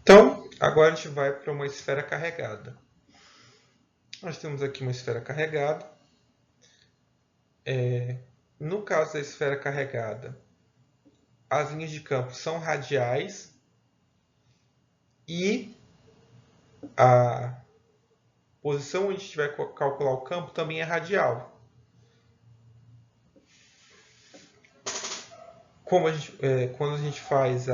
Então, agora a gente vai para uma esfera carregada. Nós temos aqui uma esfera carregada. No caso da esfera carregada, as linhas de campo são radiais e a posição onde a gente vai calcular o campo também é radial. Quando a gente faz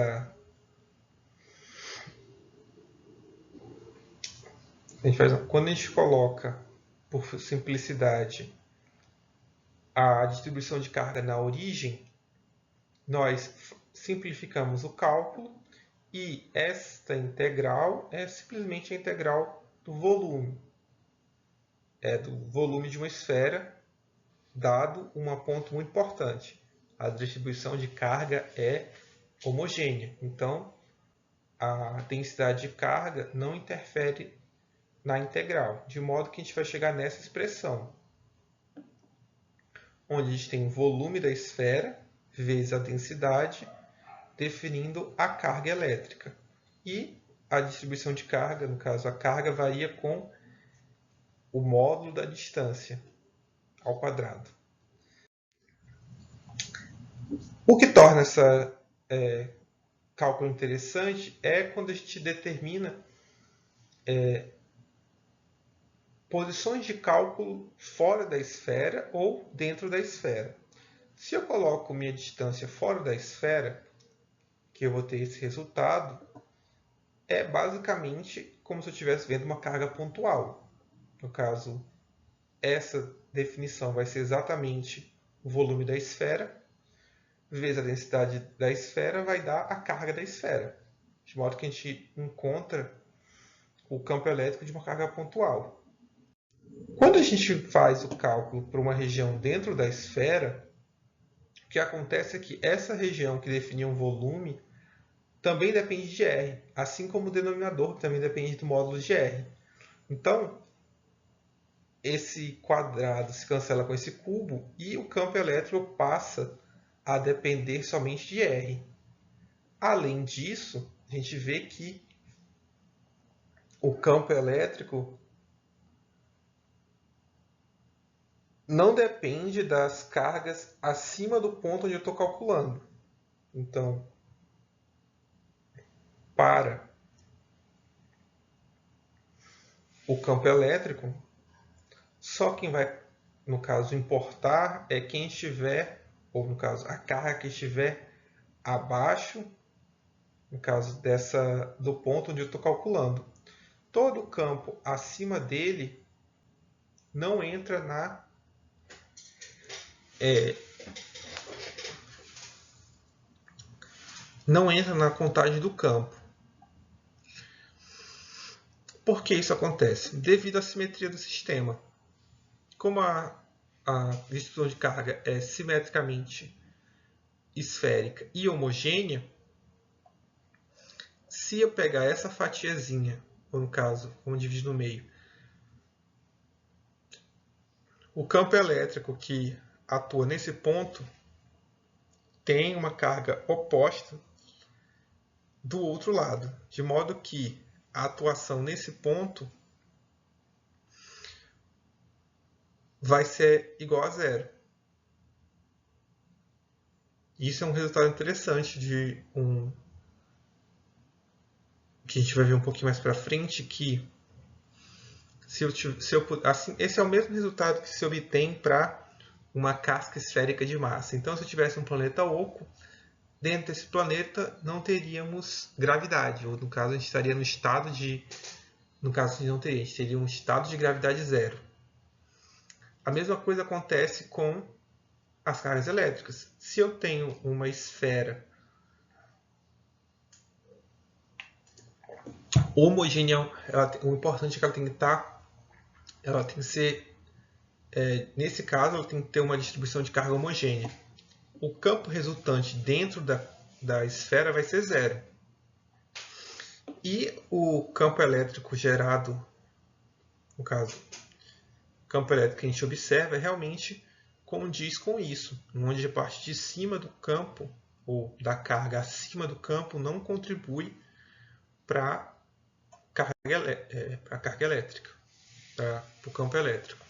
quando a gente coloca, por simplicidade, a distribuição de carga na origem, nós simplificamos o cálculo e esta integral é simplesmente a integral do volume. É do volume de uma esfera, dado um ponto muito importante. A distribuição de carga é homogênea. Então, a densidade de carga não interfere na integral, de modo que a gente vai chegar nessa expressão, onde a gente tem o volume da esfera vezes a densidade, definindo a carga elétrica. E a distribuição de carga, no caso a carga, varia com o módulo da distância ao quadrado. O que torna esse cálculo interessante é quando a gente determina posições de cálculo fora da esfera ou dentro da esfera. Se eu coloco minha distância fora da esfera, que eu vou ter esse resultado, é basicamente como se eu estivesse vendo uma carga pontual. No caso, essa definição vai ser exatamente o volume da esfera, vezes a densidade da esfera, vai dar a carga da esfera. De modo que a gente encontra o campo elétrico de uma carga pontual. Quando a gente faz o cálculo para uma região dentro da esfera, o que acontece é que essa região que definia um volume também depende de R, assim como o denominador também depende do módulo de R. Então, esse quadrado se cancela com esse cubo e o campo elétrico passa a depender somente de R. Além disso, a gente vê que o campo elétrico não depende das cargas acima do ponto onde eu estou calculando. Então, para o campo elétrico, só quem vai, no caso, importar é quem estiver, ou no caso, a carga que estiver abaixo, no caso do ponto onde eu estou calculando. Todo o campo acima dele não entra na contagem do campo. Por que isso acontece? Devido à simetria do sistema. Como a distribuição de carga é simetricamente esférica e homogênea, se eu pegar essa fatiazinha, ou no caso, vamos dividir no meio, o campo elétrico que atua nesse ponto tem uma carga oposta do outro lado, de modo que a atuação nesse ponto vai ser igual a zero. Isso é um resultado interessante de que a gente vai ver um pouquinho mais para frente, que assim, esse é o mesmo resultado que se obtém para uma casca esférica de massa. Então, se eu tivesse um planeta oco, dentro desse planeta não teríamos gravidade, ou no caso a gente estaria no estado de... No caso, a gente não teria, a gente teria um estado de gravidade zero. A mesma coisa acontece com as cargas elétricas. Se eu tenho uma esfera homogênea, o importante é que ela tem que estar... Ela tem que ser... nesse caso, ela tem que ter uma distribuição de carga homogênea. O campo resultante dentro da esfera vai ser zero. E o campo elétrico gerado, no caso, o campo elétrico que a gente observa, realmente condiz com isso, onde a parte de cima do campo, ou da carga acima do campo, não contribui para carga elétrica, para o campo elétrico.